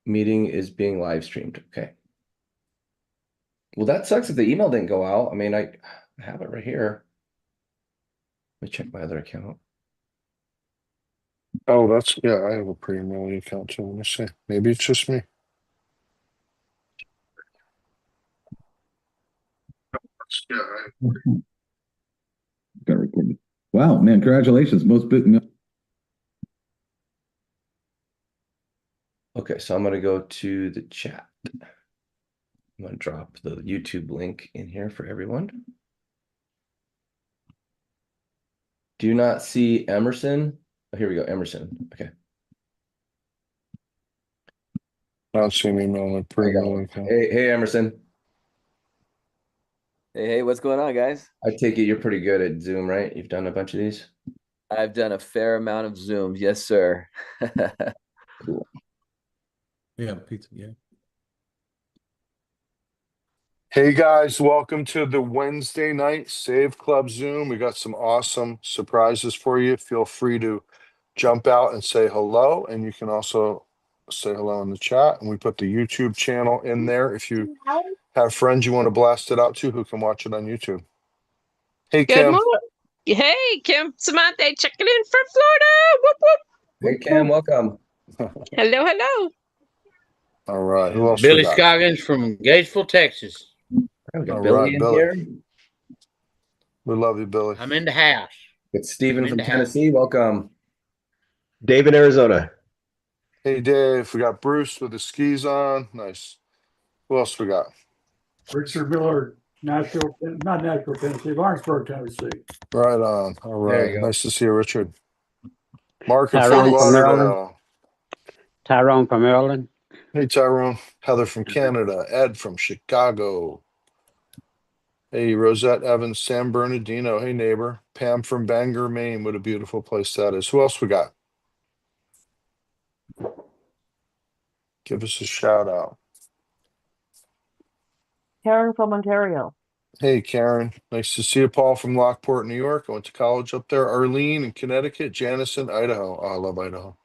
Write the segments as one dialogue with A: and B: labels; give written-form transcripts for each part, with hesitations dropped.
A: Meeting is being live streamed. Okay. Well, that sucks if the email didn't go out. I mean, I have it right here. Let me check my other account.
B: Oh, yeah, I have a pre-enrolling account too. Let me see. Maybe it's just me. Yeah,
C: Got recorded. Wow, man, congratulations.
A: Okay, so I'm going to go to the chat. I'm going to drop the YouTube link in here for everyone. Do you not see Emerson? Oh, here we go, Emerson. Okay.
B: I don't see me on my pre-enrolling account.
A: Hey, Emerson.
D: Hey, what's going on, guys?
A: I take it you're pretty good at Zoom, right? You've done a bunch of these?
D: I've done a fair amount of Zooms. Yes, sir.
A: Cool.
E: Yeah, pizza, yeah.
B: Hey guys, welcome to the Wednesday night Save Club Zoom. We got some awesome surprises for you. Feel free to jump out and say hello, and you can also say hello in the chat. And we put the YouTube channel in there if you have friends you want to blast it out to who can watch it on YouTube. Hey,
F: Good
B: Kim.
F: morning. Hey, Kim Samante checking in from Florida. Whoop, whoop.
A: Hey, Cam, welcome.
F: Hello, hello.
B: All right, who else we
E: Billy
B: got?
E: Scoggins from Gageville, Texas.
A: We got
B: All
A: Billy
B: right,
A: in
B: Billy.
A: here.
B: We love you, Billy.
E: I'm in the house.
A: It's Steven
E: I'm
A: from
E: in the
A: Tennessee. Welcome.
G: Dave in Arizona.
B: Hey, Dave. We got Bruce with the skis on. Nice. Who else we got?
H: Richard Miller, not Nashville, Tennessee, Lawrenceburg, Tennessee.
B: Right on. All
A: There
B: right.
A: you go.
B: Nice to see you, Richard. Mark in
I: Tyrone
B: Fort
I: from Maryland.
B: Lauderdale.
I: Tyrone from Maryland.
B: Hey, Tyrone. Heather from Canada. Ed from Chicago. Hey, Rosette Evans, San Bernardino. Hey, neighbor. Pam from Bangor, Maine. What a beautiful place that is. Who else we got? Give us a shout out.
J: Karen from Ontario.
B: Hey, Karen. Nice to see you. Paul from Lockport, New York. I went to college up there. Arlene in Connecticut. Janice in Idaho. Oh, I love Idaho.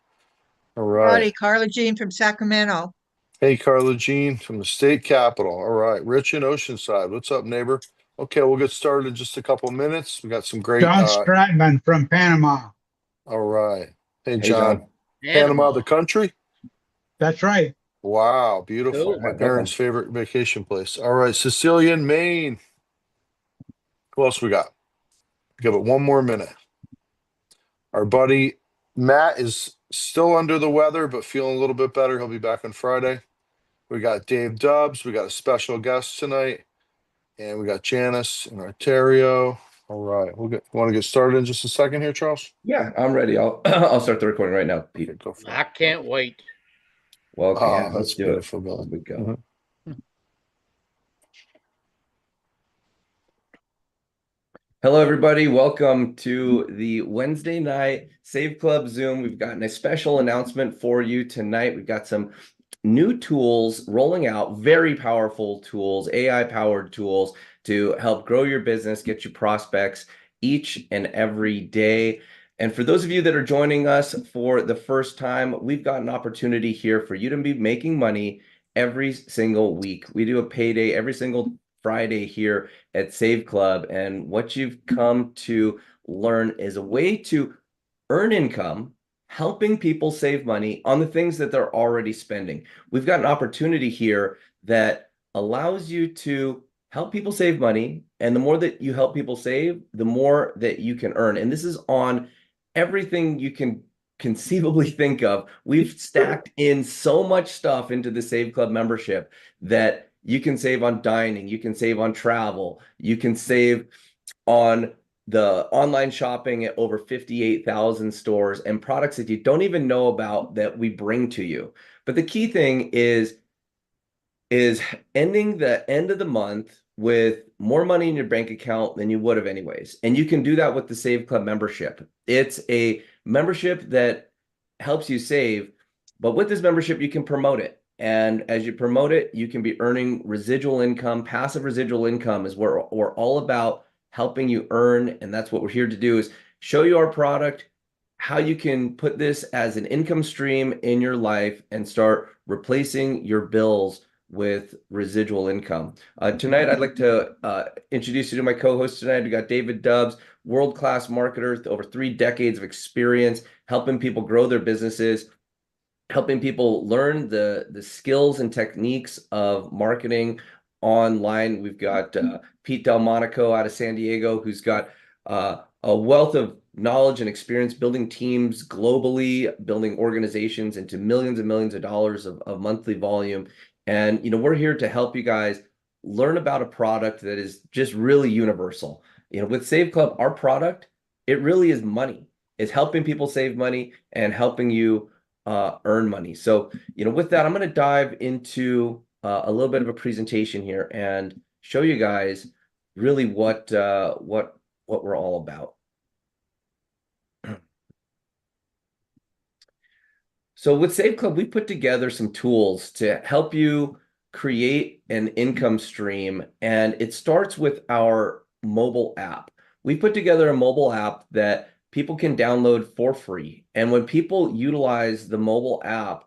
B: All right.
K: Howdy, Carla Jean from Sacramento.
B: Hey, Carla Jean from the state capitol. All right. Rich in Oceanside. What's up, neighbor? Okay, we'll get started in just a couple minutes. We got some great.
H: John Stratman from Panama.
B: All right. Hey,
A: Hey,
B: John. Panama, the country?
H: That's right.
B: Wow, beautiful.
E: Cool.
B: My parents' favorite vacation place. All right, Sicilian, Maine. Who else we got? Give it one more minute. Our buddy Matt is still under the weather, but feeling a little bit better. He'll be back on Friday. We got Dave Dubbs. We got a special guest tonight. And we got Janice in Ontario. All right. Want to get started in just a second here, Charles?
A: Yeah, I'm ready. I'll start the recording right now, Peter.
B: Go for it.
E: I can't wait.
A: Well, okay,
B: Oh,
A: let's
B: that's
A: do
B: beautiful,
A: it.
B: Billy.
A: Here we go. Hello, everybody. Welcome to the Wednesday night Save Club Zoom. We've gotten a special announcement for you tonight. We've got some new tools rolling out, very powerful tools, AI-powered tools to help grow your business, get you prospects each and every day. And for those of you that are joining us for the first time, we've got an opportunity here for you to be making money every single week. We do a payday every single Friday here at Save Club, and what you've come to learn is a way to earn income, helping people save money on the things that they're already spending. We've got an opportunity here that allows you to help people save money, and the more that you help people save, the more that you can earn. And this is on everything you can conceivably think of. We've stacked in so much stuff into the Save Club membership that you can save on dining, you can save on travel, you can save on the online shopping at over 58,000 stores and products that you don't even know about that we bring to you. But the key thing is ending the end of the month with more money in your bank account than you would have anyways. And you can do that with the Save Club membership. It's a membership that helps you save, but with this membership, you can promote it. And as you promote it, you can be earning residual income. Passive residual income is what we're all about, helping you earn. And that's what we're here to do, is show you our product, how you can put this as an income stream in your life and start replacing your bills with residual income. Tonight, I'd like to introduce you to my co-host tonight. We got David Dubbs, world-class marketer with over 3 decades of experience helping people grow their businesses, helping people learn the skills and techniques of marketing online. We've got Pete Delmonico out of San Diego, who's got a wealth of knowledge and experience building teams globally, building organizations into millions and millions of dollars of monthly volume. And, we're here to help you guys learn about a product that is just really universal. With Save Club, our product, it really is money. It's helping people save money and helping you earn money. So, with that, I'm going to dive into a little bit of a presentation here and show you guys really what we're all about. So with Save Club, we put together some tools to help you create an income stream, and it starts with our mobile app. We put together a mobile app that people can download for free, and when people utilize the mobile app,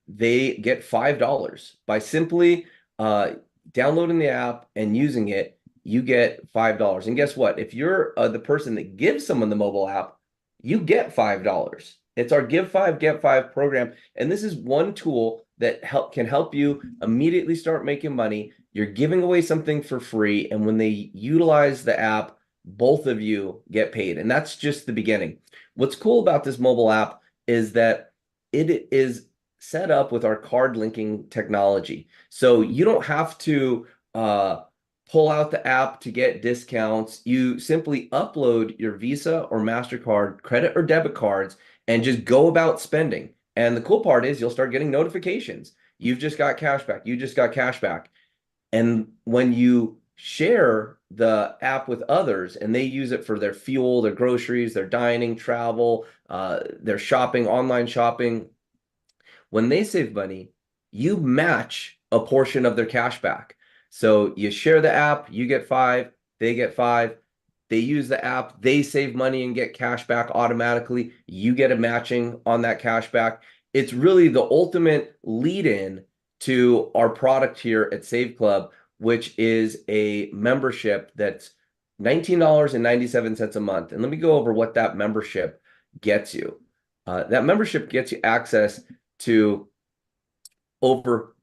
A: they get $5 by simply downloading the app and using it. You get $5, and guess what? If you're the person that gives someone the mobile app, you get $5. It's our Give 5, Get 5 program. And this is one tool that can help you immediately start making money. You're giving away something for free. And when they utilize the app, both of you get paid. And that's just the beginning. What's cool about this mobile app is that it is set up with our card linking technology. So you don't have to pull out the app to get discounts. You simply upload your Visa or MasterCard, credit or debit cards, and just go about spending. And the cool part is you'll start getting notifications. You've just got cash back. You just got cash back. And when you share the app with others and they use it for their fuel, their groceries, their dining, travel, their shopping, online shopping, when they save money, you match a portion of their cash back. So you share the app, you get 5, they get 5. They use the app, they save money and get cash back automatically. You get a matching on that cash back. It's really the ultimate lead-in to our product here at Save Club, which is a membership that's $19.97 a month. And let me go over what that membership gets you. That membership gets you access to over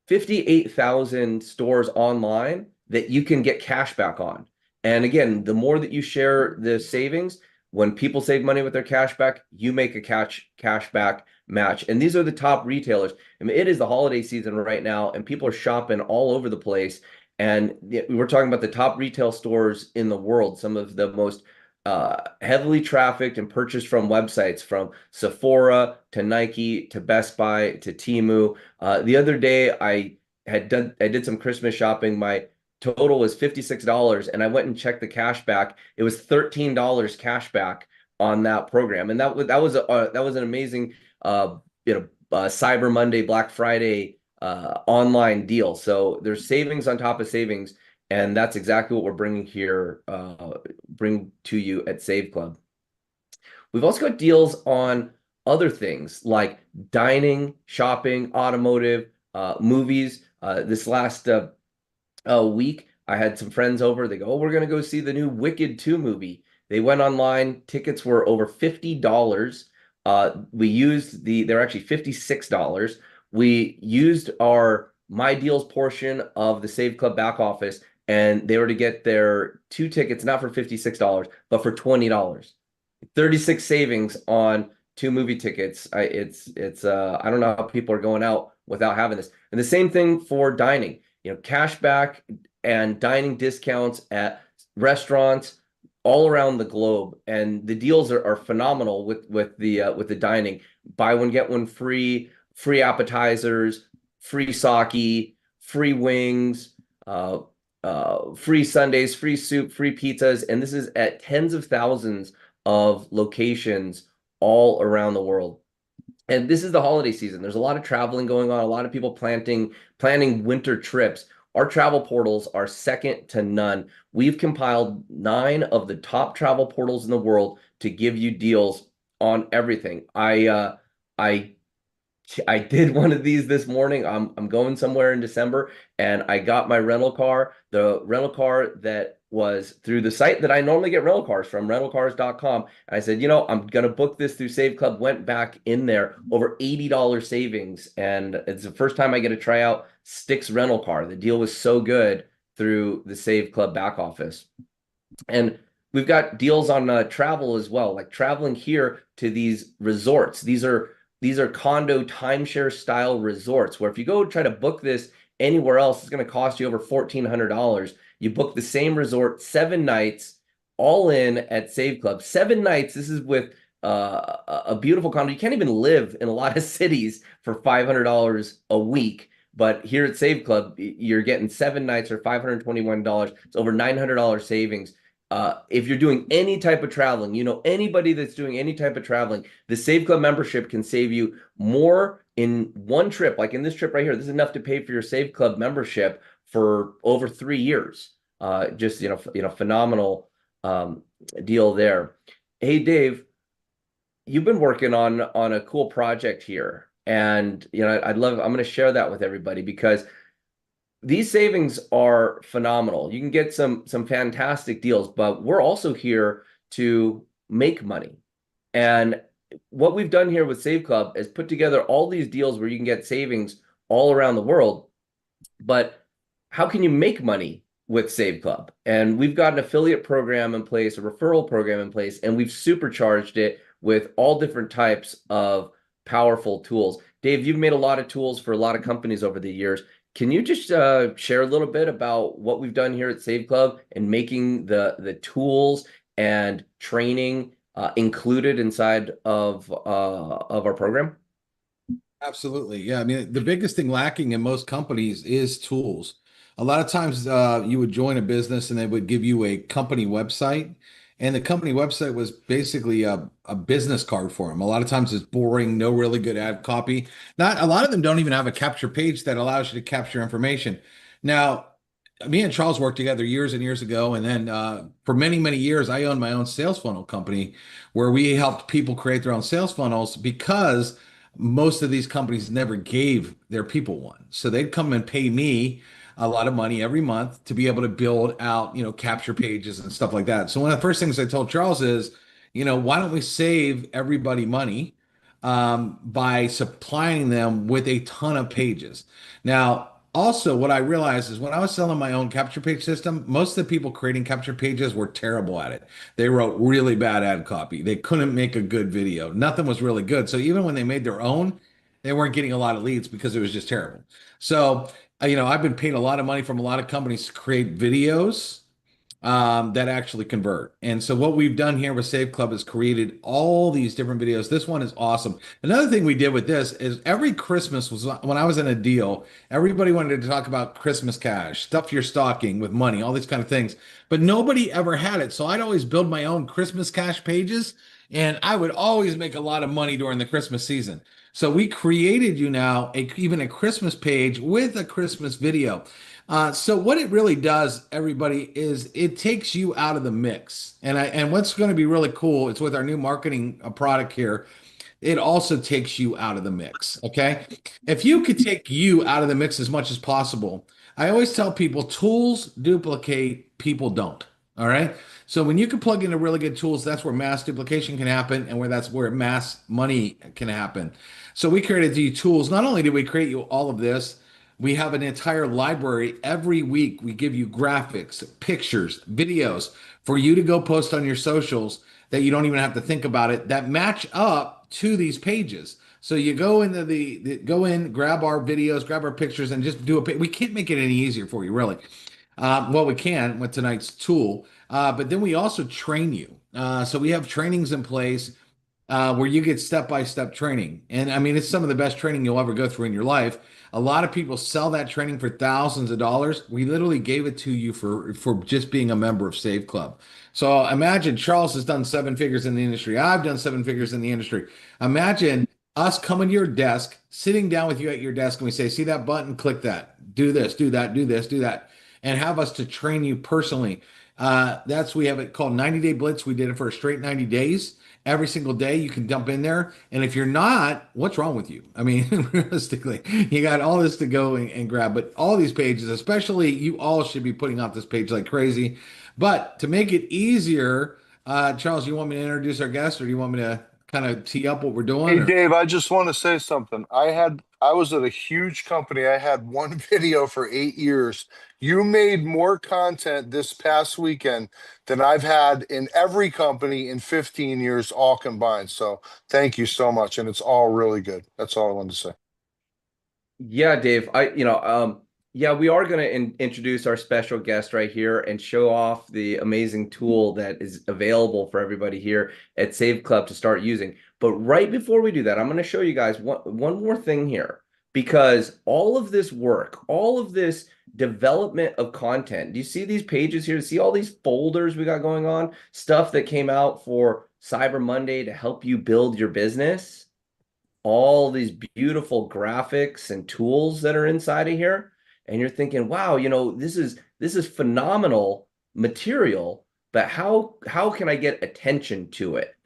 A: 58,000 stores online that you can get cash back on. And again, the more that you share the savings, when people save money with their cash back, you make a cash back match. And these are the top retailers. I mean, it is the holiday season right now, and people are shopping all over the place. And we're talking about the top retail stores in the world, some of the most heavily trafficked and purchased from websites, from Sephora to Nike to Best Buy to Temu. The other day, I did some Christmas shopping. My total was $56, and I went and checked the cash back. It was $13 cash back on that program, and that was an amazing Cyber Monday, Black Friday online deal. So there's savings on top of savings, and that's exactly what we're bringing to you at Save Club. We've also got deals on other things like dining, shopping, automotive, movies. This last week, I had some friends over. They go, "Oh, we're going to go see the new Wicked 2 movie." They went online. Tickets were over $50. They're actually $56. We used our My Deals portion of the Save Club back office, and they were to get their 2 tickets, not for $56, but for $20. 36 savings on 2 movie tickets. I don't know how people are going out without having this. And the same thing for dining. Cash back and dining discounts at restaurants all around the globe, and the deals are phenomenal with the dining. Buy one get one free appetizers, free sake, free wings, free sundaes, free soup, free pizzas, and this is at tens of thousands of locations all around the world. And this is the holiday season. There's a lot of traveling going on, a lot of people planning winter trips. our travel portals are second to none. We've compiled 9 of the top travel portals in the world to give you deals on everything. I did one of these this morning. I'm going somewhere in December, and I got my rental car, the rental car that was through the site that I normally get rental cars from, rentalcars.com. And I said, I'm going to book this through Save Club. Went back in there, over $80 savings. And it's the first time I get to try out Stick's rental car. The deal was so good through the Save Club back office. And we've got deals on travel as well, like traveling here to these resorts. These are condo timeshare style resorts where if you go try to book this anywhere else, it's going to cost you over $1,400. You book the same resort 7 nights, all in at Save Club. 7 nights. This is with a beautiful condo. You can't even live in a lot of cities for $500 a week. But here at Save Club, you're getting 7 nights for $521. It's over $900 savings. If you're doing any type of traveling, anybody that's doing any type of traveling, the Save Club membership can save you more in one trip. Like in this trip right here, this is enough to pay for your Save Club membership for over 3 years. Just, phenomenal deal there. Hey, Dave, you've been working on a cool project here. And, I'm going to share that with everybody because these savings are phenomenal. You can get some fantastic deals, but we're also here to make money. And what we've done here with Save Club is put together all these deals where you can get savings all around the world. But how can you make money with Save Club? And we've got an affiliate program in place, a referral program in place, and we've supercharged it with all different types of powerful tools. Dave, you've made a lot of tools for a lot of companies over the years. Can you just share a little bit about what we've done here at Save Club and making the tools and training included inside of our program?
L: Absolutely. Yeah. I mean, the biggest thing lacking in most companies is tools. A lot of times you would join a business and they would give you a company website. And the company website was basically a business card for them. A lot of times it's boring, no really good ad copy. Not a lot of them don't even have a capture page that allows you to capture information. Now, me and Charles worked together years and years ago. And then for many, many years, I owned my own sales funnel company where we helped people create their own sales funnels because most of these companies never gave their people one. So they'd come and pay me a lot of money every month to be able to build out, capture pages and stuff like that. So one of the first things I told Charles is, why don't we save everybody money by supplying them with a ton of pages? Now, also what I realized is when I was selling my own capture page system, most of the people creating capture pages were terrible at it. They wrote really bad ad copy. They couldn't make a good video. Nothing was really good. So even when they made their own, they weren't getting a lot of leads because it was just terrible. So I've been paid a lot of money from a lot of companies to create videos that actually convert. And so what we've done here with Save Club is created all these different videos. This one is awesome. Another thing we did with this is every Christmas was when I was in a deal, everybody wanted to talk about Christmas cash, stuff your stocking with money, all these kind of things, but nobody ever had it. So I'd always build my own Christmas cash pages and I would always make a lot of money during the Christmas season. So we created even a Christmas page with a Christmas video. So what it really does, everybody, is it takes you out of the mix. And what's going to be really cool, it's with our new marketing product here. It also takes you out of the mix. Okay. If you could take you out of the mix as much as possible, I always tell people tools duplicate, people don't. All right. So when you can plug into really good tools, that's where mass duplication can happen and that's where mass money can happen. So we created these tools. Not only did we create you all of this, we have an entire library. Every week we give you graphics, pictures, videos for you to go post on your socials that you don't even have to think about it, that match up to these pages. So you go into grab our videos, grab our pictures, and just do a. We can't make it any easier for you, really. Well, we can with tonight's tool, but then we also train you. So we have trainings in place where you get step-by-step training. And I mean, it's some of the best training you'll ever go through in your life. A lot of people sell that training for thousands of dollars. We literally gave it to you for just being a member of Save Club. So imagine Charles has done 7 figures in the industry. I've done 7 figures in the industry. Imagine us coming to your desk, sitting down with you at your desk, and we say, see that button, click that. do this, do that, do this, do that, and have us to train you personally. We have it called 90-day blitz. We did it for a straight 90 days. Every single day you can dump in there. And if you're not, what's wrong with you? I mean, realistically, you got all this to go and grab, but all these pages, especially you all should be putting out this page like crazy. But to make it easier, Charles, you want me to introduce our guest, or do you want me to kind of tee up what we're doing?
B: Hey, Dave, I just want to say something. I was at a huge company. I had one video for 8 years. You made more content this past weekend than I've had in every company in 15 years, all combined. So thank you so much. And it's all really good. That's all I wanted to say.
A: Yeah, Dave, yeah, we are going to introduce our special guest right here and show off the amazing tool that is available for everybody here at SAVECLUB to start using. But right before we do that, I'm going to show you guys one more thing here, because all of this work, all of this development of content, do you see these pages here? See all these folders we got going on? Stuff that came out for Cyber Monday to help you build your business. All these beautiful graphics and tools that are inside of here. And you're thinking, wow, this is phenomenal material, but how can I get attention to it?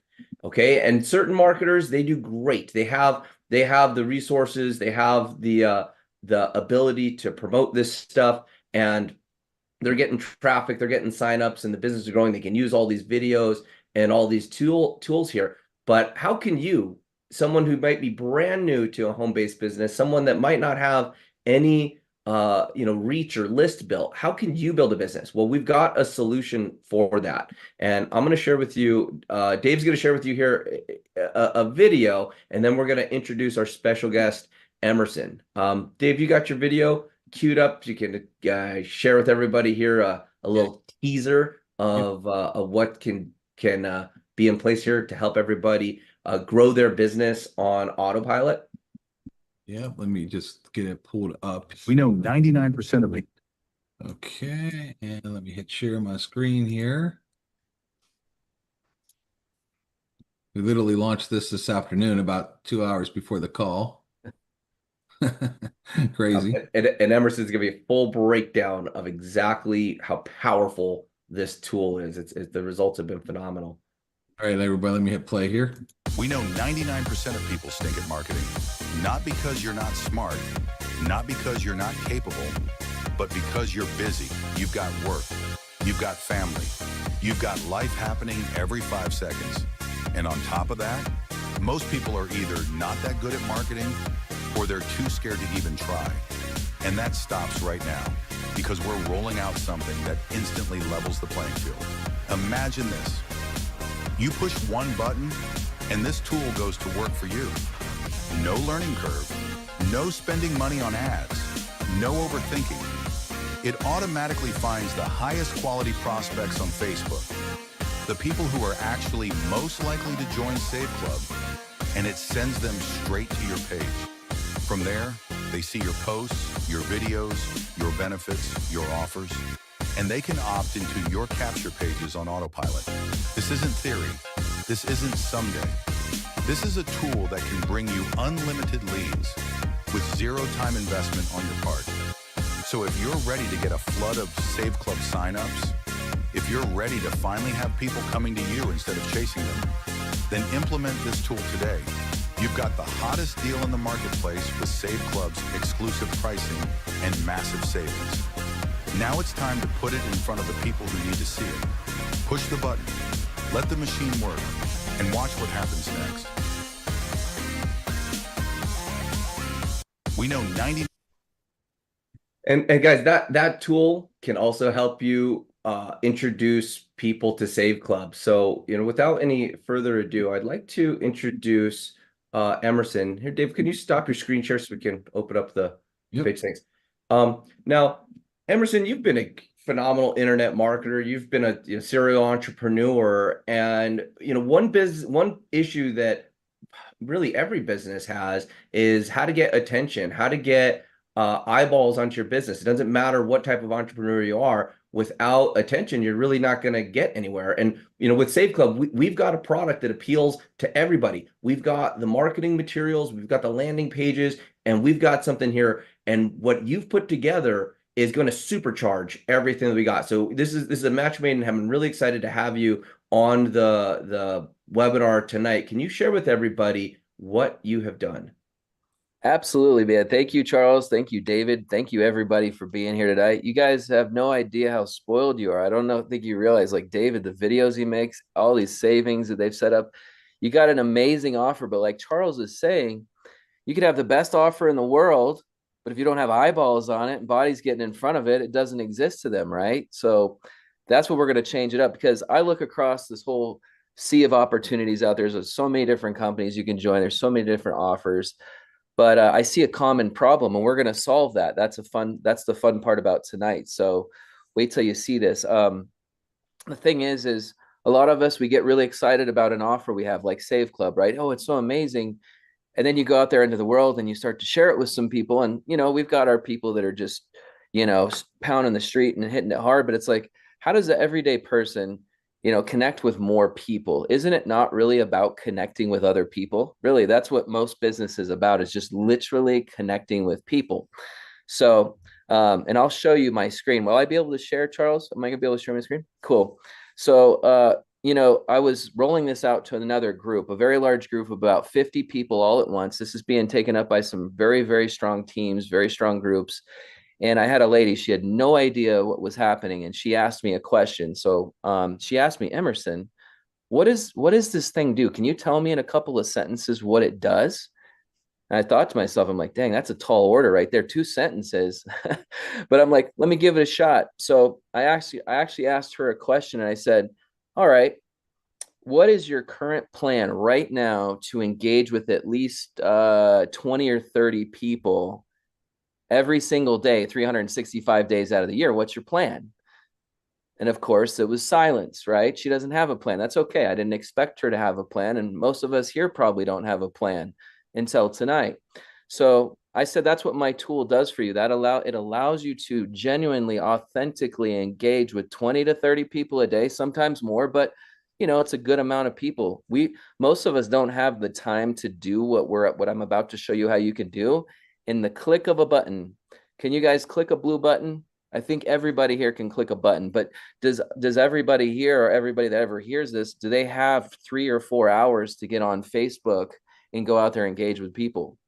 A: Okay. And certain marketers, they do great. They have the resources, they have the ability to promote this stuff, and they're getting traffic, they're getting signups, and the business is growing. They can use all these videos and all these tools here. But how can you, someone who might be brand new to a home-based business, someone that might not have any reach or list built, how can you build a business? Well, we've got a solution for that. And I'm going to share with you, Dave's going to share with you here a video, and then we're going to introduce our special guest, Emerson. Dave, you got your video queued up? You can share with everybody here a little teaser of what can be in place here to help everybody grow their business on autopilot.
L: Yeah, let me just get it pulled up.
C: We know 99% of it.
L: Okay, and let me hit share my screen here. We literally launched this afternoon, about 2 hours before the call. Crazy.
A: And Emerson's going to be a full breakdown of exactly how powerful this tool is. The results have been phenomenal.
L: All right, everybody, let me hit play here.
M: We know 99% of people stink at marketing, not because you're not smart, not because you're not capable, but because you're busy. You've got work, you've got family, you've got life happening every 5 seconds. And on top of that, most people are either not that good at marketing or they're too scared to even try. And that stops right now, because we're rolling out something that instantly levels the playing field. Imagine this. You push one button, and this tool goes to work for you. No learning curve, no spending money on ads, no overthinking. It automatically finds the highest quality prospects on Facebook, the people who are actually most likely to join SAVECLUB, and it sends them straight to your page. From there, they see your posts, your videos, your benefits, your offers, and they can opt into your capture pages on autopilot. This isn't theory. This isn't someday. This is a tool that can bring you unlimited leads with zero time investment on your part. So if you're ready to get a flood of SAVECLUB signups, if you're ready to finally have people coming to you instead of chasing them, then implement this tool today. You've got the hottest deal in the marketplace with SAVECLUB's exclusive pricing and massive savings. Now it's time to put it in front of the people who need to see it. Push the button, let the machine work, and watch what happens next. We know 90.
A: And guys, that tool can also help you introduce people to SAVECLUB. So, without any further ado, I'd like to introduce Emerson. Here, Dave, can you stop your screen share so we can open up the page? Thanks. Now, Emerson, you've been a phenomenal internet marketer. You've been a serial entrepreneur, and one issue that really every business has is how to get attention, how to get eyeballs onto your business. It doesn't matter what type of entrepreneur you are. without attention, you're really not going to get anywhere. And, you know, with Save Club, we've got a product that appeals to everybody. We've got the marketing materials, we've got the landing pages, and we've got something here. And what you've put together is going to supercharge everything that we got. So this is a match made in heaven. I'm really excited to have you on the webinar tonight. Can you share with everybody what you have done?
D: Absolutely, man. Thank you, Charles. Thank you, David. Thank you, everybody, for being here tonight. You guys have no idea how spoiled you are. I don't think you realize, like David, the videos he makes, all these savings that they've set up. You got an amazing offer, but like Charles is saying, you could have the best offer in the world, but if you don't have eyeballs on it and bodies getting in front of it, it doesn't exist to them, right? So that's what we're going to change it up, because I look across this whole sea of opportunities out there. There's so many different companies you can join. There's so many different offers. But I see a common problem, and we're going to solve that. That's the fun part about tonight. So wait till you see this. The thing is a lot of us, we get really excited about an offer we have, like Save Club, right? Oh, it's so amazing. And then you go out there into the world and you start to share it with some people. And, you know, we've got our people that are just, you know, pounding the street and hitting it hard. But it's like, how does the everyday person, you know, connect with more people? Isn't it not really about connecting with other people? Really, that's what most business is about, is just literally connecting with people. So, and I'll show you my screen. Will I be able to share, Charles? Am I gonna be able to share my screen? Cool. So, you know, I was rolling this out to another group, a very large group of about 50 people all at once. This is being taken up by some very, very strong teams, very strong groups. And I had a lady, she had no idea what was happening. And she asked me a question. So she asked me, Emerson, what does this thing do? Can you tell me in a couple of sentences what it does? And I thought to myself, I'm like, dang, that's a tall order right there. 2 sentences. But I'm like, let me give it a shot. So I actually asked her a question, and I said, all right, what is your current plan right now to engage with at least 20 or 30 people every single day, 365 days out of the year? What's your plan? And of course, it was silence, right? She doesn't have a plan. That's okay. I didn't expect her to have a plan. And most of us here probably don't have a plan until tonight. So I said, that's what my tool does for you. It allows you to genuinely, authentically engage with 20 to 30 people a day, sometimes more, but you know, it's a good amount of people. Most of us don't have the time to do what I'm about to show you how you can do in the click of a button. Can you guys click a blue button? I think everybody here can click a button, but does everybody here, or everybody that ever hears this, do they have 3 or 4 hours to get on Facebook and go out there and engage with people?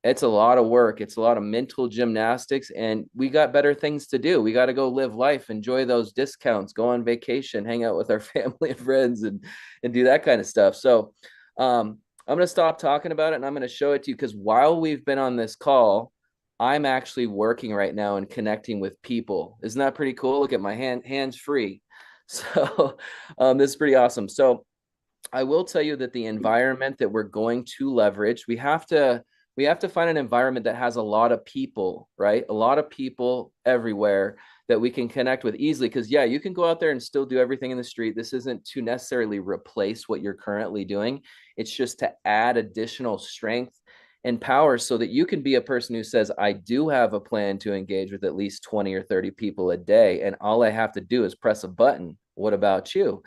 D: It's a lot of work. It's a lot of mental gymnastics, and we got better things to do. We got to go live life, enjoy those discounts, go on vacation, hang out with our family and friends, and do that kind of stuff. So I'm going to stop talking about it, and I'm going to show it to you, because while we've been on this call, I'm actually working right now and connecting with people. Isn't that pretty cool? Look at my hands free. So this is pretty awesome. So I will tell you that the environment that we're going to leverage, we have to find an environment that has a lot of people, right? A lot of people everywhere that we can connect with easily. Because yeah, you can go out there and still do everything in the street. This isn't to necessarily replace what you're currently doing. It's just to add additional strength and power so that you can be a person who says, I do have a plan to engage with at least 20 or 30 people a day, and all I have to do is press a button. What about you?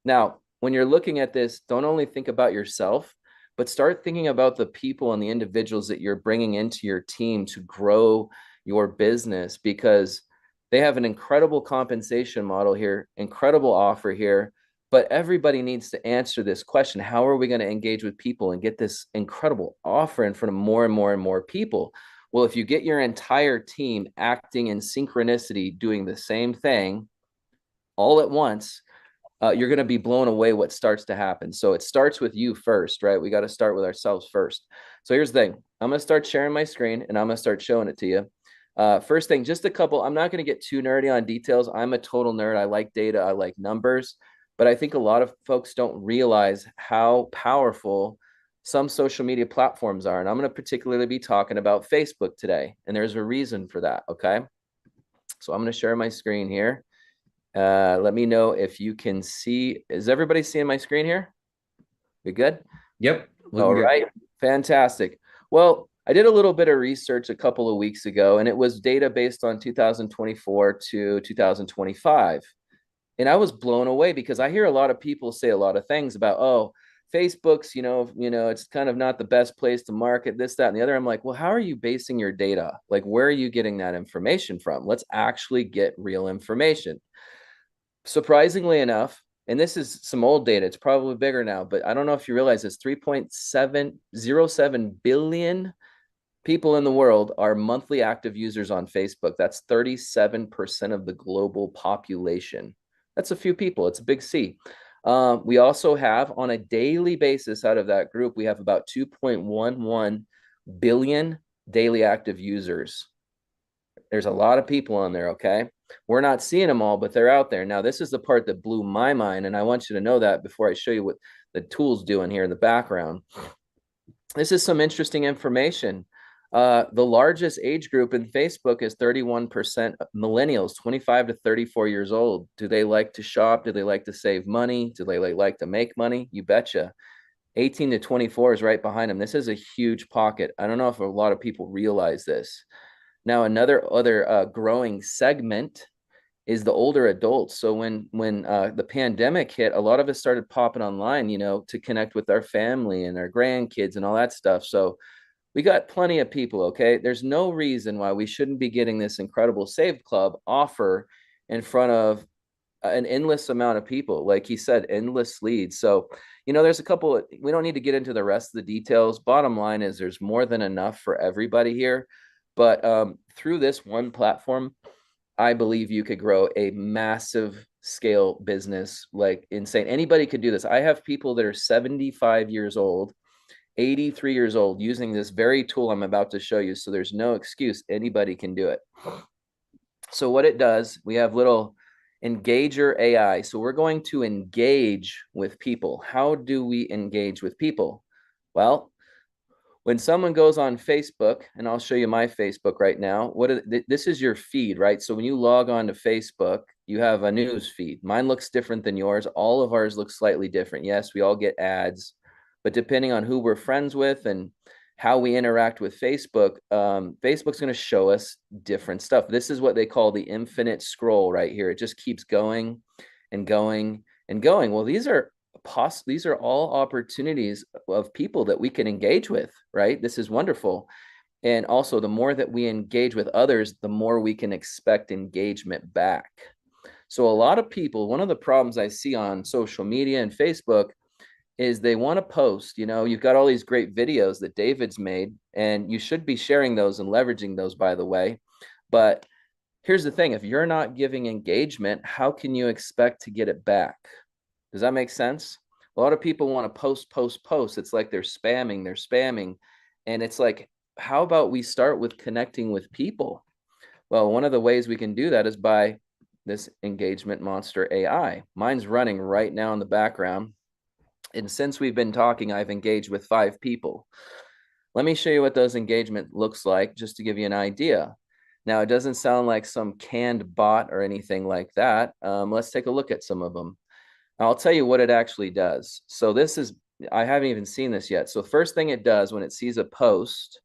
D: Now, when you're looking at this, don't only think about yourself, but start thinking about the people and the individuals that you're bringing into your team to grow your business, because they have an incredible compensation model here, incredible offer here. But everybody needs to answer this question. How are we going to engage with people and get this incredible offer in front of more and more and more people? Well, if you get your entire team acting in synchronicity, doing the same thing all at once, you're going to be blown away what starts to happen. So it starts with you first, right? We got to start with ourselves first. So here's the thing. I'm going to start sharing my screen, and I'm going to start showing it to you. First thing, just a couple. I'm not going to get too nerdy on details. I'm a total nerd. I like data. I like numbers. But I think a lot of folks don't realize how powerful some social media platforms are. And I'm going to particularly be talking about Facebook today. And there's a reason for that. Okay. So I'm going to share my screen here. Let me know if you can see. Is everybody seeing my screen here? We good?
A: Yep.
D: All right. Fantastic. Well, I did a little bit of research a couple of weeks ago, and it was data based on 2024 to 2025. And I was blown away because I hear a lot of people say a lot of things about, oh, Facebook's, it's kind of not the best place to market this, that, and the other. I'm like, well, how are you basing your data? Like, where are you getting that information from? Let's actually get real information. Surprisingly enough, and this is some old data, it's probably bigger now, but I don't know if you realize this, 3.707 billion people in the world are monthly active users on Facebook. That's 37% of the global population. That's a few people. It's a big C. We also have, on a daily basis, out of that group, we have about 2.11 billion daily active users. There's a lot of people on there, okay? We're not seeing them all, but they're out there. Now, this is the part that blew my mind, and I want you to know that before I show you what the tool's doing here in the background. This is some interesting information. The largest age group in Facebook is 31% millennials, 25 to 34 years old. Do they like to shop? Do they like to save money? Do they like to make money? You betcha. 18 to 24 is right behind them. This is a huge pocket. I don't know if a lot of people realize this. Now, another growing segment is the older adults. So when the pandemic hit, a lot of us started popping online, to connect with our family and our grandkids and all that stuff. So we got plenty of people, okay? There's no reason why we shouldn't be getting this incredible Save Club offer in front of an endless amount of people. Like he said, endless leads. So, there's a couple, we don't need to get into the rest of the details. Bottom line is there's more than enough for everybody here. But through this one platform, I believe you could grow a massive scale business like insane. Anybody could do this. I have people that are 75 years old, 83 years old using this very tool I'm about to show you. So there's no excuse. Anybody can do it. So what it does, we have little Engager AI. So we're going to engage with people. How do we engage with people? Well, when someone goes on Facebook, and I'll show you my Facebook right now, this is your feed, right? So when you log on to Facebook, you have a news feed. Mine looks different than yours. All of ours look slightly different. Yes, we all get ads, but depending on who we're friends with and how we interact with Facebook, Facebook's going to show us different stuff. This is what they call the infinite scroll right here. It just keeps going and going and going. Well, these are all opportunities of people that we can engage with, right? This is wonderful. And also, the more that we engage with others, the more we can expect engagement back. So a lot of people, one of the problems I see on social media and Facebook is they want to post, you've got all these great videos that David's made, and you should be sharing those and leveraging those, by the way. But here's the thing, if you're not giving engagement, how can you expect to get it back? Does that make sense? A lot of people want to post. It's like they're spamming. And it's like, how about we start with connecting with people? Well, one of the ways we can do that is by this engagement monster AI. Mine's running right now in the background. And since we've been talking, I've engaged with 5 people. Let me show you what those engagement looks like, just to give you an idea. Now, it doesn't sound like some canned bot or anything like that. Let's take a look at some of them. I'll tell you what it actually does. So I haven't even seen this yet. So first thing it does when it sees a post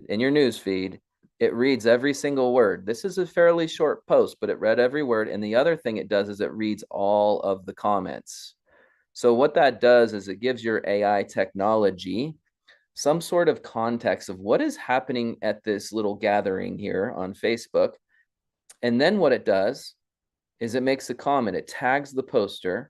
D: in your news feed, it reads every single word. This is a fairly short post, but it read every word. And the other thing it does is it reads all of the comments. So what that does is it gives your AI technology some sort of context of what is happening at this little gathering here on Facebook. And then what it does is it makes a comment. It tags the poster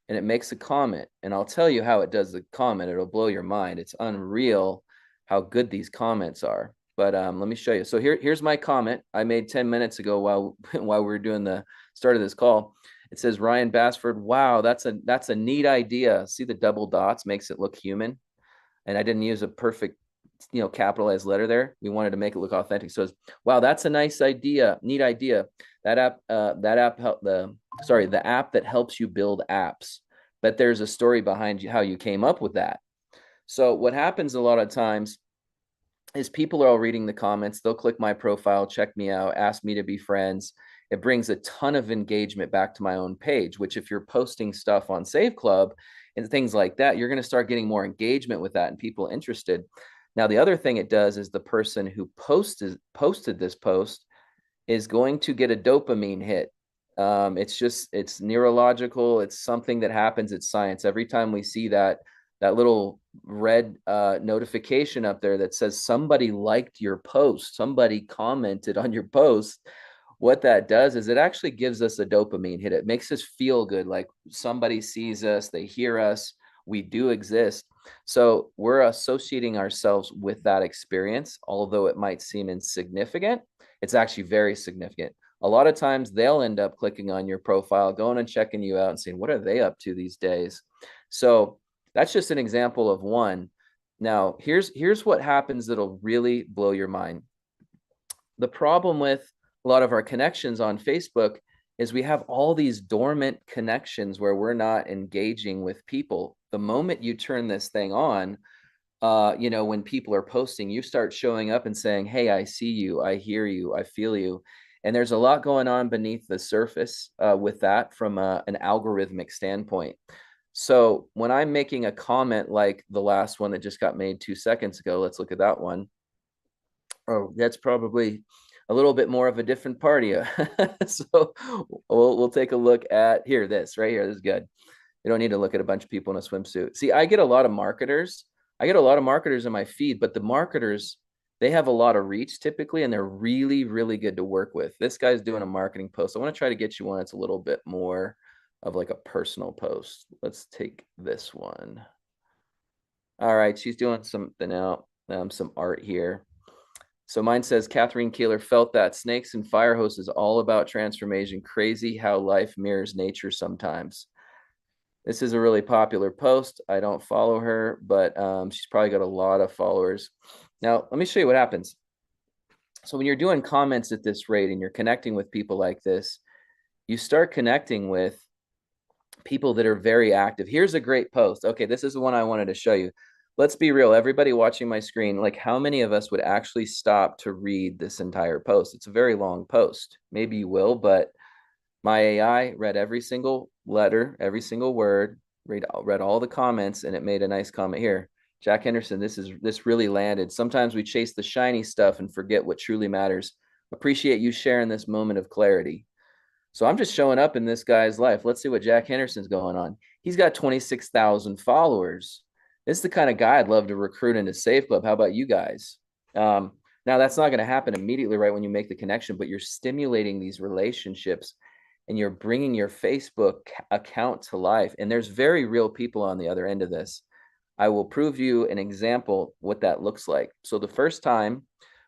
D: and it makes a comment. And I'll tell you how it does the comment. It'll blow your mind. It's unreal how good these comments are. But let me show you. So here's my comment I made 10 minutes ago while we were doing the start of this call. It says, Ryan Bassford, wow, that's a neat idea. See the double dots makes it look human. And I didn't use a perfect, capitalized letter there. We wanted to make it look authentic. So it's, wow, that's a nice idea, neat idea. The app that helps you build apps. But there's a story behind how you came up with that. So what happens a lot of times is people are all reading the comments. They'll click my profile, check me out, ask me to be friends. It brings a ton of engagement back to my own page, which if you're posting stuff on Save Club and things like that, you're going to start getting more engagement with that and people interested. Now, the other thing it does is the person who posted this post is going to get a dopamine hit. It's neurological. It's something that happens. It's science. Every time we see that little red notification up there that says somebody liked your post, somebody commented on your post, what that does is it actually gives us a dopamine hit. It makes us feel good, like somebody sees us, they hear us, we do exist. So we're associating ourselves with that experience. Although it might seem insignificant, it's actually very significant. A lot of times they'll end up clicking on your profile, going and checking you out and saying, what are they up to these days? So that's just an example of one. Now, here's what happens that'll really blow your mind. The problem with a lot of our connections on Facebook is we have all these dormant connections where we're not engaging with people. The moment you turn this thing on, when people are posting, you start showing up and saying, hey, I see you, I hear you, I feel you. And there's a lot going on beneath the surface with that from an algorithmic standpoint. So when I'm making a comment like the last one that just got made 2 seconds ago, let's look at that one. Oh, that's probably a little bit more of a different party. So we'll take a look at this right here. This is good. You don't need to look at a bunch of people in a swimsuit. See, I get a lot of marketers. I get a lot of marketers in my feed, but the marketers, they have a lot of reach typically, and they're really, really good to work with. This guy's doing a marketing post. I want to try to get you one that's a little bit more of like a personal post. Let's take this one. All right, she's doing something out, some art here. So mine says, Catherine Keeler felt that snakes and fire hose is all about transformation. Crazy how life mirrors nature sometimes. This is a really popular post. I don't follow her, but she's probably got a lot of followers. Now, let me show you what happens. So when you're doing comments at this rate and you're connecting with people like this, you start connecting with people that are very active. Here's a great post. Okay, this is the one I wanted to show you. Let's be real. Everybody watching my screen, like how many of us would actually stop to read this entire post? It's a very long post. Maybe you will, but my AI read every single letter, every single word, read all the comments, and it made a nice comment here. Jack Henderson, this really landed. Sometimes we chase the shiny stuff and forget what truly matters. Appreciate you sharing this moment of clarity. So I'm just showing up in this guy's life. Let's see what Jack Henderson's going on. He's got 26,000 followers. This is the kind of guy I'd love to recruit into SAVECLUB. How about you guys? Now, that's not going to happen immediately right when you make the connection, but you're stimulating these relationships and you're bringing your Facebook account to life. And there's very real people on the other end of this. I will prove you an example what that looks like. So the first time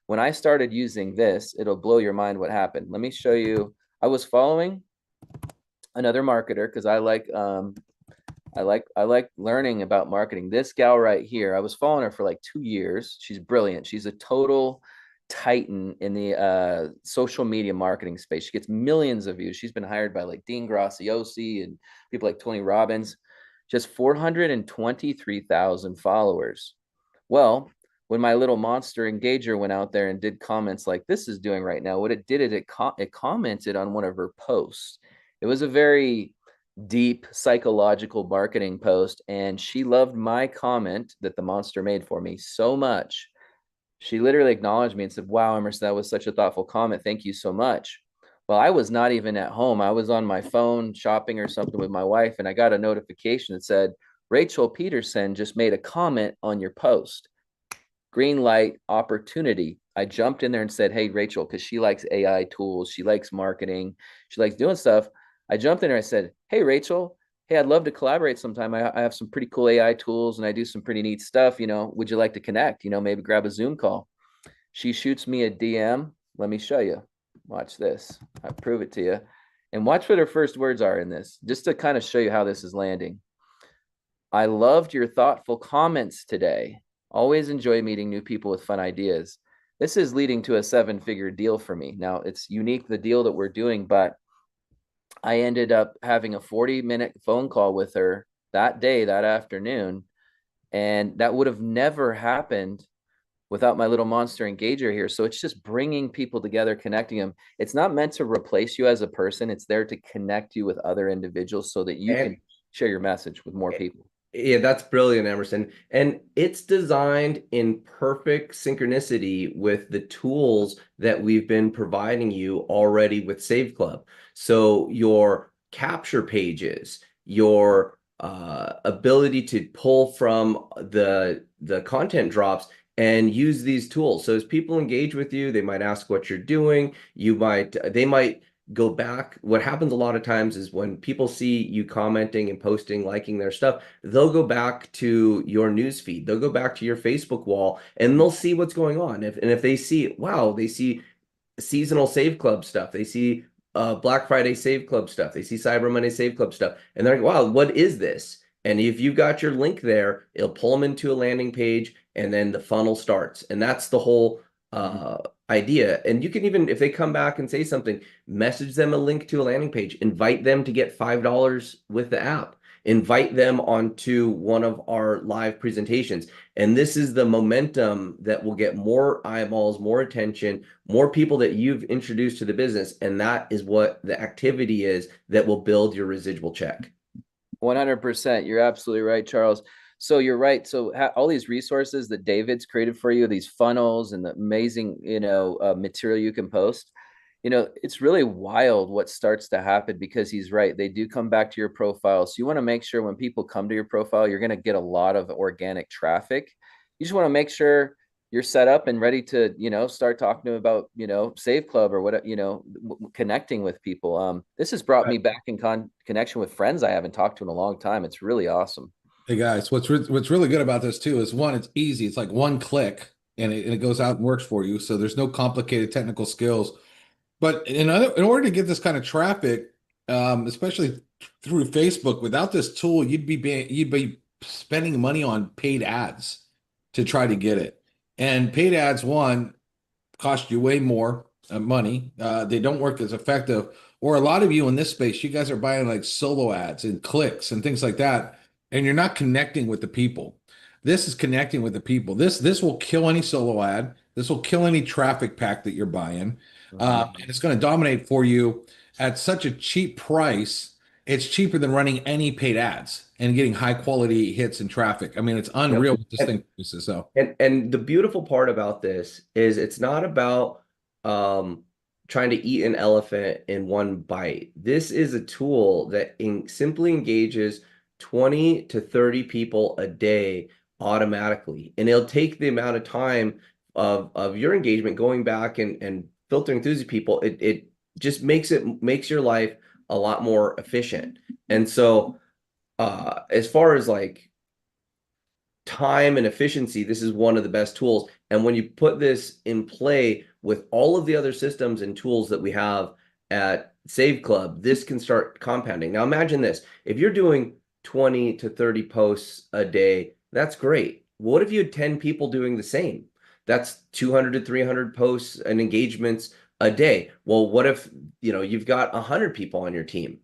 D: when I started using this, it'll blow your mind what happened. Let me show you. I was following another marketer because I like learning about marketing. This gal right here, I was following her for like 2 years. She's brilliant. She's a total titan in the social media marketing space. She gets millions of views. She's been hired by like Dean Graziosi and people like Tony Robbins. Just 423,000 followers. Well, when my little monster engager went out there and did comments like this is doing right now, what it did is it commented on one of her posts. It was a very deep psychological marketing post, and she loved my comment that the monster made for me so much. She literally acknowledged me and said, wow, Emerson, that was such a thoughtful comment. Thank you so much. Well, I was not even at home. I was on my phone shopping or something with my wife, and I got a notification that said, Rachel Peterson just made a comment on your post. Green light opportunity. I jumped in there and said, hey, Rachel, because she likes AI tools. She likes marketing. She likes doing stuff. I jumped in there. I said, hey, Rachel, hey, I'd love to collaborate sometime. I have some pretty cool AI tools and I do some pretty neat stuff. Would you like to connect? Maybe grab a Zoom call. She shoots me a DM. Let me show you. Watch this. I prove it to you. And watch what her first words are in this, just to kind of show you how this is landing. I loved your thoughtful comments today. Always enjoy meeting new people with fun ideas. This is leading to a 7-figure deal for me. Now, it's unique, the deal that we're doing, but I ended up having a 40-minute phone call with her that day, that afternoon, and that would have never happened without my little monster engager here. So it's just bringing people together, connecting them. It's not meant to replace you as a person. It's there to connect you with other individuals so that you can share your message with more people.
A: Yeah, that's brilliant, Emerson. And it's designed in perfect synchronicity with the tools that we've been providing you already with Save Club. So your capture pages, your ability to pull from the content drops and use these tools. So as people engage with you, they might ask what you're doing. They might go back. What happens a lot of times is when people see you commenting and posting, liking their stuff, they'll go back to your news feed. They'll go back to your Facebook wall and they'll see what's going on. If they see, wow, they see seasonal Save Club stuff. They see Black Friday Save Club stuff. They see Cyber Monday Save Club stuff. And they're like, wow, what is this? And if you've got your link there, it'll pull them into a landing page and then the funnel starts. And that's the whole idea. And you can even, if they come back and say something, message them a link to a landing page, invite them to get $5 with the app, invite them onto one of our live presentations. And this is the momentum that will get more eyeballs, more attention, more people that you've introduced to the business. And that is what the activity is that will build your residual check.
D: 100%. You're absolutely right, Charles. So you're right. So all these resources that David's created for you, these funnels and the amazing, material you can post, it's really wild what starts to happen, because he's right. They do come back to your profile. So you want to make sure when people come to your profile, you're going to get a lot of organic traffic. You just want to make sure you're set up and ready to, start talking to them about, Save Club or what, connecting with people. This has brought me back in connection with friends I haven't talked to in a long time. It's really awesome.
L: Hey guys, what's really good about this too is, one, it's easy. It's like one click and it goes out and works for you. So there's no complicated technical skills. But in order to get this kind of traffic, especially through Facebook, without this tool, you'd be spending money on paid ads to try to get it. And paid ads, one, cost you way more money. They don't work as effective. Or a lot of you in this space, you guys are buying like solo ads and clicks and things like that, and you're not connecting with the people. This is connecting with the people. This will kill any solo ad. This will kill any traffic pack that you're buying. And it's going to dominate for you at such a cheap price. It's cheaper than running any paid ads and getting high quality hits and traffic. I mean, it's unreal what this thing produces. So,
A: and the beautiful part about this is it's not about trying to eat an elephant in one bite. This is a tool that simply engages 20 to 30 people a day automatically, and it'll take the amount of time of your engagement going back and filtering through these people. It just makes your life a lot more efficient. And so as far as like time and efficiency, this is one of the best tools. And when you put this in play with all of the other systems and tools that we have at Save Club, this can start compounding. Now imagine this: if you're doing 20 to 30 posts a day, that's great. What if you had 10 people doing the same? That's 200 to 300 posts and engagements a day. Well, what if, you've got 100 people on your team?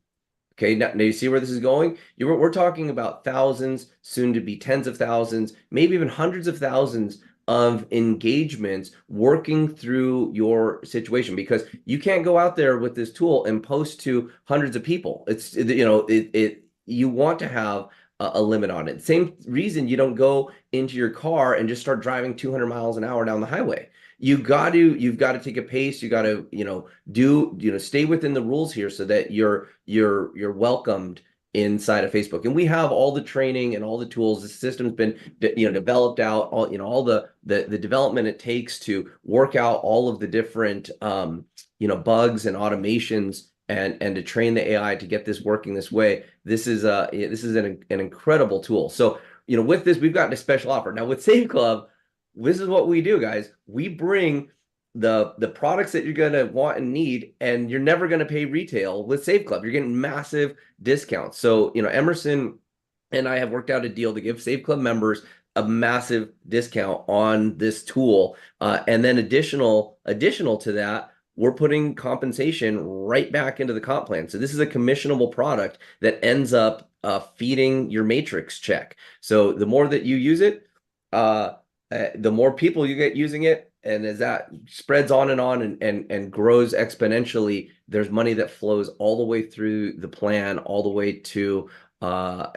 A: Okay, now you see where this is going? We're talking about thousands, soon to be tens of thousands, maybe even hundreds of thousands of engagements working through your situation, because you can't go out there with this tool and post to hundreds of people. You want to have a limit on it. Same reason you don't go into your car and just start driving 200 miles an hour down the highway. You've got to take a pace. You got to, stay within the rules here so that you're welcomed inside of Facebook. And we have all the training and all the tools. The system's been, developed out, all the development it takes to work out all of the different, bugs and automations and to train the AI to get this working this way. This is an incredible tool. So, with this, we've gotten a special offer. Now with Save Club, this is what we do, guys. We bring the products that you're going to want and need, and you're never going to pay retail with Save Club. You're getting massive discounts. So, Emerson and I have worked out a deal to give Save Club members a massive discount on this tool. And then additional to that, we're putting compensation right back into the comp plan. So this is a commissionable product that ends up feeding your matrix check. So the more that you use it, the more people you get using it. And as that spreads on and grows exponentially, there's money that flows all the way through the plan, all the way to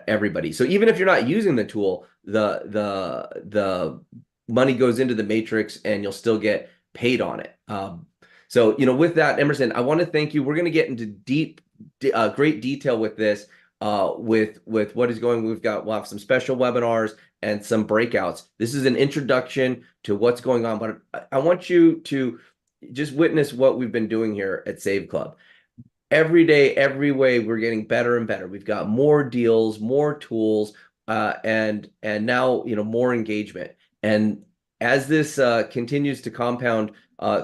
A: everybody. So even if you're not using the tool, the money goes into the matrix and you'll still get paid on it. So, with that, Emerson, I want to thank you. We're going to get into great detail with this, with what is going. We'll have some special webinars and some breakouts. This is an introduction to what's going on, but I want you to just witness what we've been doing here at Save Club. Every day, every way, we're getting better and better. We've got more deals, more tools, and now more engagement. And as this continues to compound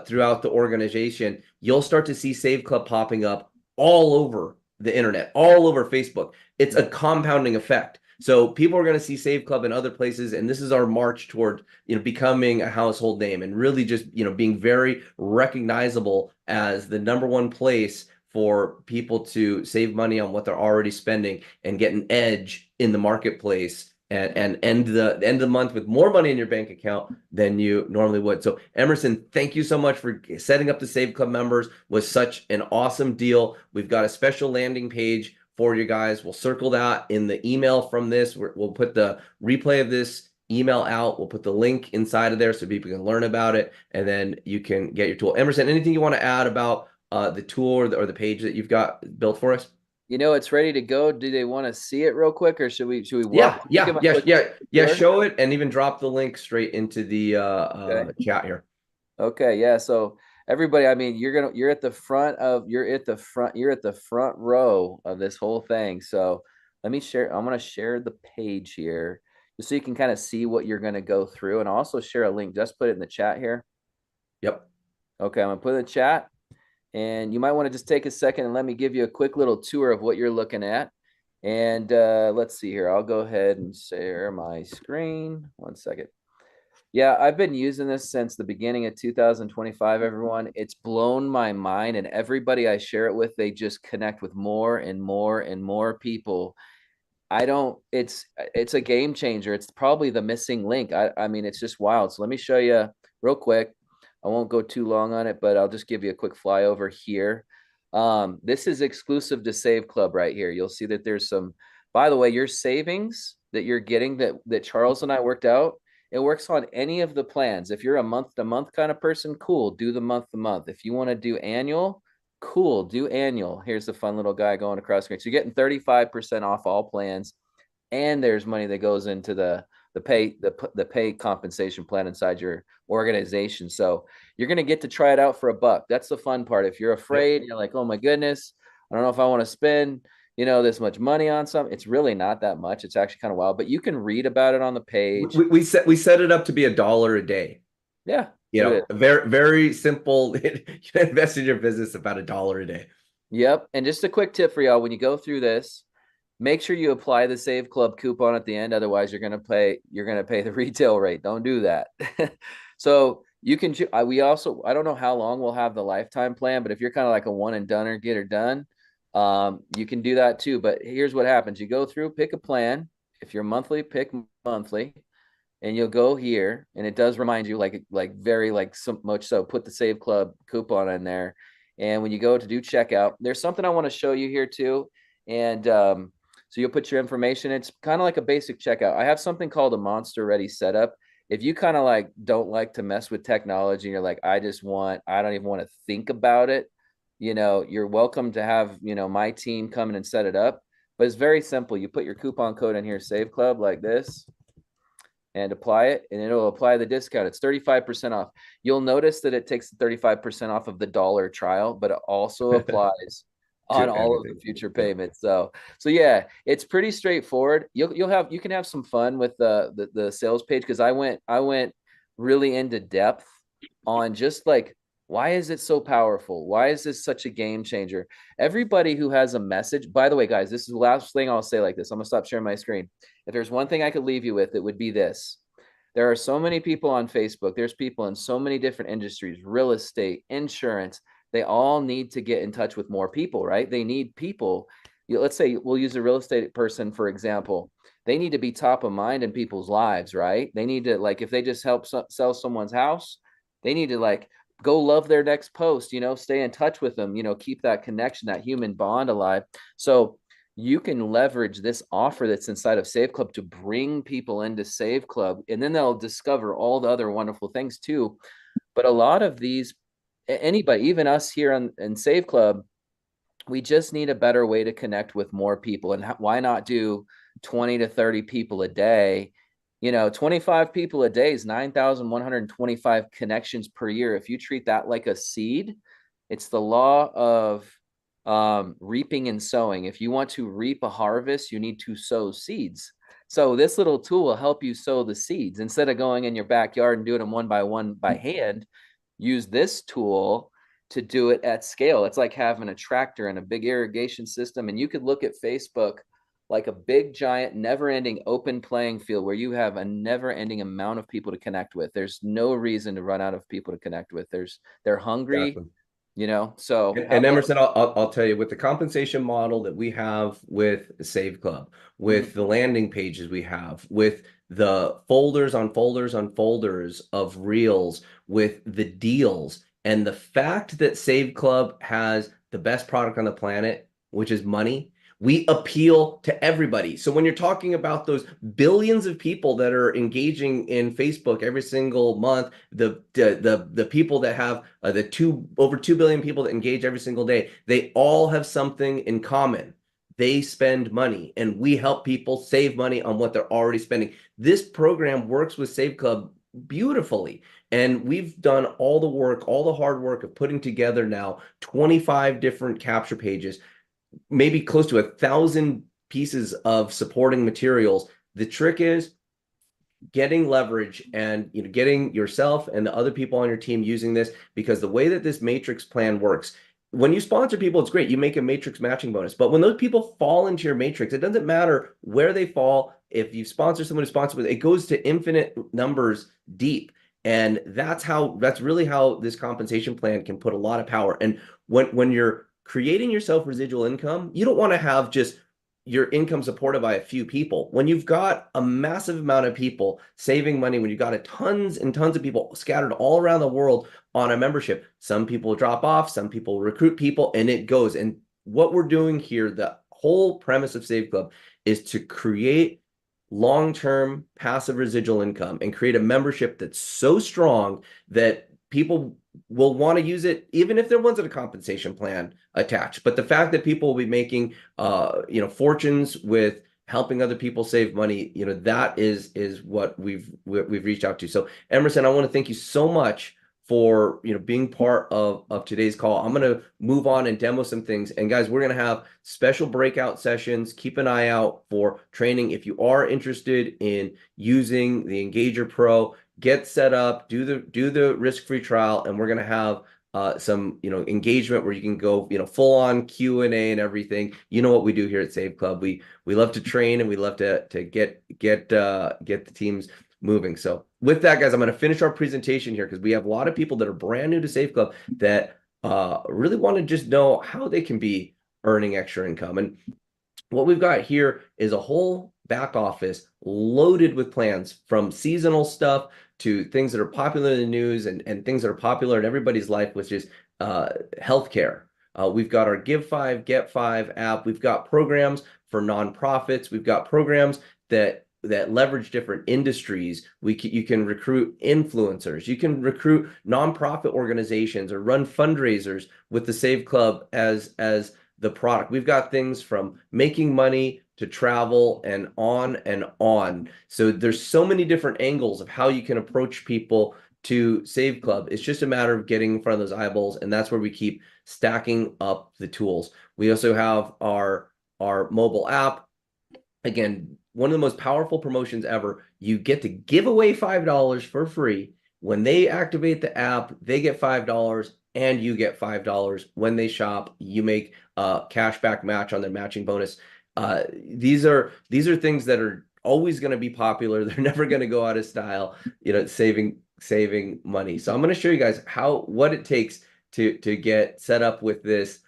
A: throughout the organization, you'll start to see Save Club popping up all over the internet, all over Facebook. It's a compounding effect. So people are going to see Save Club in other places, and this is our march toward becoming a household name and really just being very recognizable as the #1 place for people to save money on what they're already spending and get an edge in the marketplace and end the month with more money in your bank account than you normally would. So Emerson, thank you so much for setting up the Save Club members. Was such an awesome deal. We've got a special landing page for you guys. We'll circle that in the email from this. We'll put the replay of this email out. We'll put the link inside of there so people can learn about it, and then you can get your tool. Emerson, anything you want to add about the tool or the page that you've got built for us?
D: It's ready to go. Do they want to see it real quick, or should we
A: Yeah. Show it and even drop the link straight into the chat here.
D: Okay. Yeah. So everybody, I mean, you're at the front row of this whole thing. So let me share. I'm going to share the page here just so you can kind of see what you're going to go through, and I'll also share a link. Just put it in the chat here.
A: Yep.
D: Okay. I'm going to put it in the chat. And you might want to just take a second and let me give you a quick little tour of what you're looking at. And let's see here. I'll go ahead and share my screen. 1 second. Yeah, I've been using this since the beginning of 2025, everyone. It's blown my mind. And everybody I share it with, they just connect with more and more and more people. It's a game changer. It's probably the missing link. I mean, it's just wild. So let me show you real quick. I won't go too long on it, but I'll just give you a quick flyover here. This is exclusive to Save Club right here. You'll see that there's some, by the way, your savings that you're getting that Charles and I worked out, it works on any of the plans. If you're a month-to-month kind of person, cool, do the month-to-month. If you want to do annual, cool, do annual. Here's the fun little guy going across screen. So you're getting 35% off all plans, and there's money that goes into the pay compensation plan inside your organization. So you're going to get to try it out for $1. That's the fun part. If you're afraid, you're like, oh my goodness, I don't know if I want to spend, this much money on something. It's really not that much. It's actually kind of wild, but you can read about it on the page.
A: We set it up to be $1 a day.
D: Yeah.
A: Very, very simple. You can invest in your business about $1 a day.
D: Yep. And just a quick tip for y'all, when you go through this, make sure you apply the Save Club coupon at the end. Otherwise, you're going to pay the retail rate. Don't do that. So you can, I don't know how long we'll have the lifetime plan, but if you're kind of like a one and done or get her done, you can do that too. But here's what happens. You go through, pick a plan. If you're monthly, pick monthly, and you'll go here. And it does remind you so much so put the Save Club coupon in there. And when you go to do checkout, there's something I want to show you here too. And, so you'll put your information. It's kind of like a basic checkout. I have something called a monster ready setup. If you kind of don't like to mess with technology, and you're like, I don't even want to think about it. You're welcome to have, my team come in and set it up, but it's very simple. You put your coupon code in here, Save Club, like this, and apply it, and it'll apply the discount. It's 35% off. You'll notice that it takes 35% off of the $1 trial, but it also applies on all of the future payments. So yeah, it's pretty straightforward. You can have some fun with the sales page, because I went really into depth on just why is it so powerful? Why is this such a game changer? Everybody who has a message, by the way, guys, this is the last thing I'll say like this. I'm gonna stop sharing my screen. If there's one thing I could leave you with, it would be this. There are so many people on Facebook. There's people in so many different industries, real estate, insurance. They all need to get in touch with more people, right? They need people. Let's say we'll use a real estate person, for example. They need to be top of mind in people's lives, right? They need to, if they just help sell someone's house, they need to go love their next post, stay in touch with them, keep that connection, that human bond alive. So you can leverage this offer that's inside of Save Club to bring people into Save Club, and then they'll discover all the other wonderful things too. But a lot of these, anybody, even us here in Save Club, we just need a better way to connect with more people. And why not do 20 to 30 people a day? 25 people a day is 9,125 connections per year. If you treat that like a seed, it's the law of reaping and sowing. If you want to reap a harvest, you need to sow seeds. So this little tool will help you sow the seeds. Instead of going in your backyard and doing them one by hand, use this tool to do it at scale. It's like having a tractor and a big irrigation system. And you could look at Facebook like a big, giant, never-ending open playing field where you have a never-ending amount of people to connect with. There's no reason to run out of people to connect with. They're hungry.
A: Exactly.
D: So
A: and Emerson, I'll tell you, with the compensation model that we have with Save Club, with the landing pages we have, with the folders on folders on folders of reels, with the deals, and the fact that Save Club has the best product on the planet, which is money, we appeal to everybody. So when you're talking about those billions of people that are engaging in Facebook every single month, the people that have over 2 billion people that engage every single day, they all have something in common. They spend money, and we help people save money on what they're already spending. This program works with Save Club beautifully. And we've done all the work, all the hard work of putting together now 25 different capture pages, maybe close to 1,000 pieces of supporting materials. The trick is getting leverage and getting yourself and the other people on your team using this, because the way that this matrix plan works, when you sponsor people, it's great. You make a matrix matching bonus. But when those people fall into your matrix, it doesn't matter where they fall. If you sponsor someone who sponsors with, it goes to infinite numbers deep. And that's really how this compensation plan can put a lot of power. And when you're creating yourself residual income, you don't want to have just your income supported by a few people. When you've got a massive amount of people saving money, when you've got tons and tons of people scattered all around the world on a membership, some people drop off, some people recruit people, and it goes. And what we're doing here, the whole premise of Save Club, is to create long-term passive residual income and create a membership that's so strong that people will want to use it, even if there wasn't a compensation plan attached. But the fact that people will be making, fortunes with helping other people save money, that is what we've reached out to. So Emerson, I want to thank you so much for being part of today's call. I'm going to move on and demo some things. And guys, we're going to have special breakout sessions. Keep an eye out for training. If you are interested in using the Engager Pro, get set up, do the risk-free trial, and we're going to have some engagement where you can go full on Q&A and everything. You know what we do here at Save Club. We love to train, and we love to get the teams moving. So with that, guys, I'm going to finish our presentation here because we have a lot of people that are brand new to Save Club that really want to just know how they can be earning extra income. And what we've got here is a whole back office loaded with plans, from seasonal stuff to things that are popular in the news and things that are popular in everybody's life, which is healthcare. We've got our Give 5, Get 5 app. We've got programs for nonprofits. We've got programs that leverage different industries. You can recruit influencers. You can recruit nonprofit organizations or run fundraisers with the Save Club as the product. We've got things from making money to travel and on and on. So there's so many different angles of how you can approach people to Save Club. It's just a matter of getting in front of those eyeballs, and that's where we keep stacking up the tools. We also have our mobile app. Again, one of the most powerful promotions ever. You get to give away $5 for free. When they activate the app, they get $5 and you get $5. When they shop, you make a cashback match on their matching bonus. These are things that are always going to be popular. They're never going to go out of style, saving money. So I'm going to show you guys what it takes to get set up with this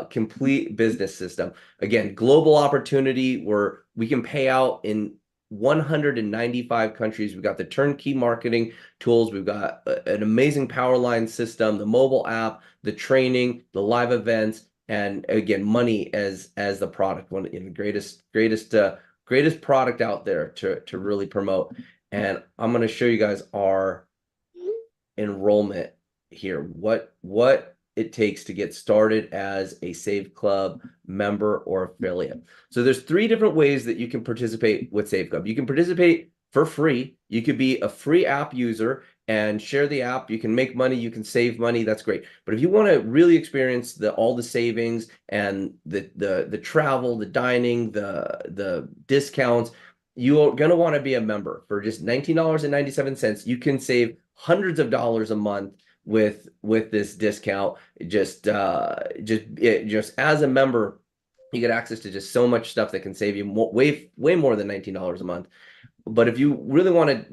A: complete business system. Again, global opportunity where we can pay out in 195 countries. We've got the turnkey marketing tools. We've got an amazing power line system, the mobile app, the training, the live events, and again, money as the product, one of the greatest product out there to really promote. And I'm going to show you guys our enrollment here, what it takes to get started as a Save Club member or affiliate. So there's 3 different ways that you can participate with Save Club. You can participate for free. You could be a free app user and share the app. You can make money, you can save money. That's great. But if you want to really experience all the savings and the travel, the dining, the discounts, you're going to want to be a member. For just $19.97, you can save hundreds of dollars a month with this discount. Just as a member, you get access to just so much stuff that can save you way more than $19 a month. But if you really want to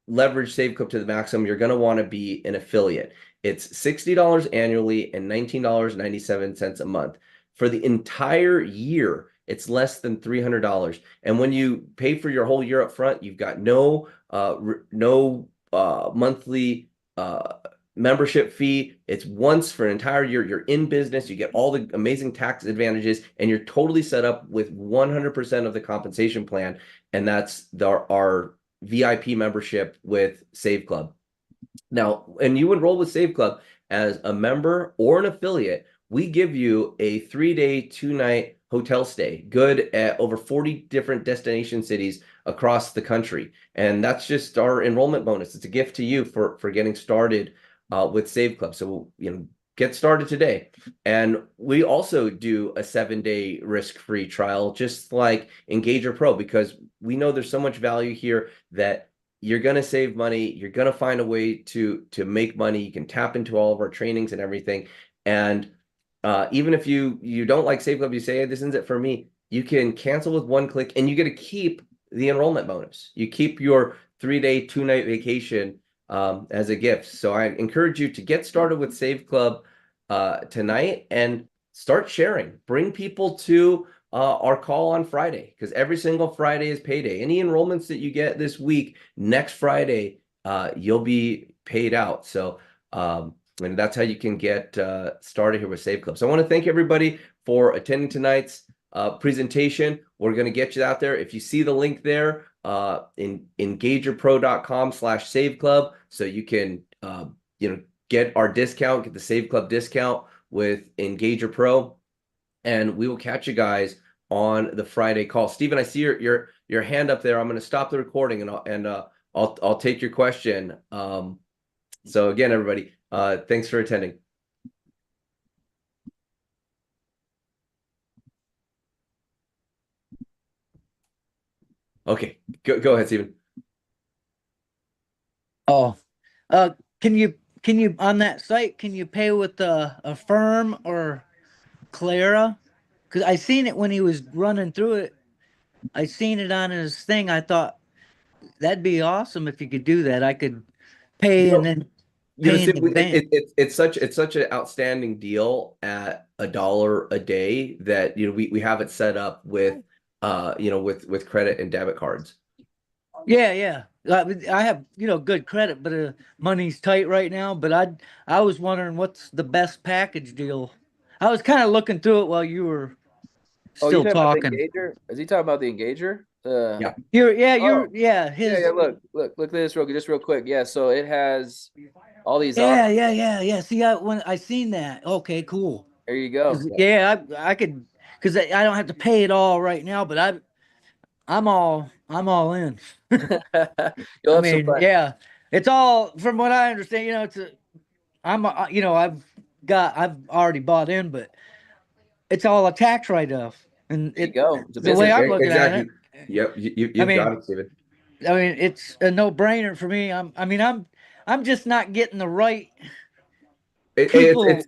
A: leverage Save Club to the maximum, you're going to want to be an affiliate. It's $60 annually and $19.97 a month. For the entire year, it's less than $300. And when you pay for your whole year up front, you've got no monthly membership fee. It's once for an entire year. You're in business, you get all the amazing tax advantages, and you're totally set up with 100% of the compensation plan. And that's our VIP membership with Save Club. Now, and you enroll with Save Club as a member or an affiliate, we give you a 3-day, 2-night hotel stay, good at over 40 different destination cities across the country. And that's just our enrollment bonus. It's a gift to you for getting started with Save Club. So, get started today. And we also do a 7-day risk-free trial, just like Engager Pro, because we know there's so much value here that you're going to save money. You're going to find a way to make money. You can tap into all of our trainings and everything. And even if you don't like Save Club, you say, hey, this isn't it for me, you can cancel with one click and you get to keep the enrollment bonus. You keep your 3-day, 2-night vacation as a gift. So I encourage you to get started with Save Club tonight and start sharing. Bring people to our call on Friday, because every single Friday is payday. Any enrollments that you get this week, next Friday, you'll be paid out. So and that's how you can get started here with Save Club. So I want to thank everybody for attending tonight's presentation. We're going to get you out there. If you see the link there, in engagerpro.com/Save Club, so you can get our discount, get the Save Club discount with Engager Pro, and we will catch you guys on the Friday call. Stephen, I see your hand up there. I'm going to stop the recording and I'll take your question. So again, everybody, thanks for attending. Okay, go ahead, Stephen.
N: Oh, can you on that site, can you pay with a Firm or Clara? Because I seen it when he was running through it. I seen it on his thing. I thought that'd be awesome if you could do that. I could pay and then pay in advance.
A: It's such an outstanding deal at $1 a day that we have it set up with with credit and debit cards.
N: Yeah. I have good credit, but money's tight right now. But I was wondering what's the best package deal. I was kind of looking through it while you were still talking.
D: About the Engager? Is he talking about the Engager?
A: Yeah.
D: Look at this real quick. Yeah, so it has all these.
N: Yeah. See, when I seen that, okay, cool.
D: There you go.
N: Yeah, I could, because I don't have to pay it all right now, but I'm all in. Yeah, it's all, from what I understand, I've already bought in, but it's all a tax write-off. And the way I'm looking at it.
A: Yep, you've got it, Steven.
N: I mean, it's a no-brainer for me. I'm just not getting the right people.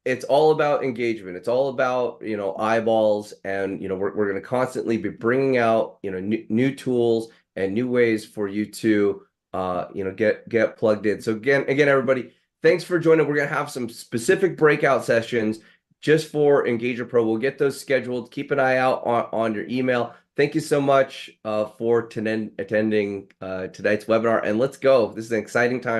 A: It's all about engagement. It's all about eyeballs, and we're going to constantly be bringing out new tools and new ways for you to get plugged in. So again, everybody, thanks for joining. We're going to have some specific breakout sessions just for Engager Pro. We'll get those scheduled. Keep an eye out on your email. Thank you so much for attending tonight's webinar, and let's go. This is an exciting time.